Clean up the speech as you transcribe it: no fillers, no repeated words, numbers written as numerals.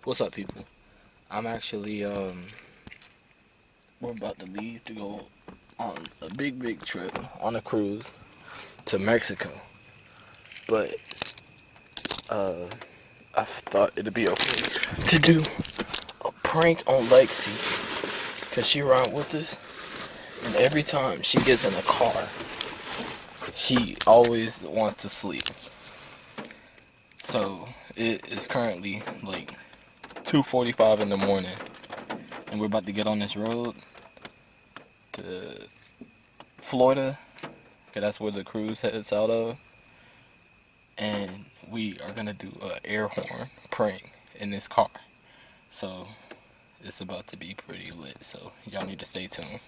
What's up, people? I'm actually we're about to leave to go on a big trip on a cruise to Mexico. But I thought it'd be okay to do a prank on Lexi cuz she ride with us, and every time she gets in a car, she always wants to sleep. So, it is currently like 2:45 in the morning, and we're about to get on this road to Florida, cause that's where the cruise heads out of, and we are gonna do a air horn prank in this car. So it's about to be pretty lit. So y'all need to stay tuned.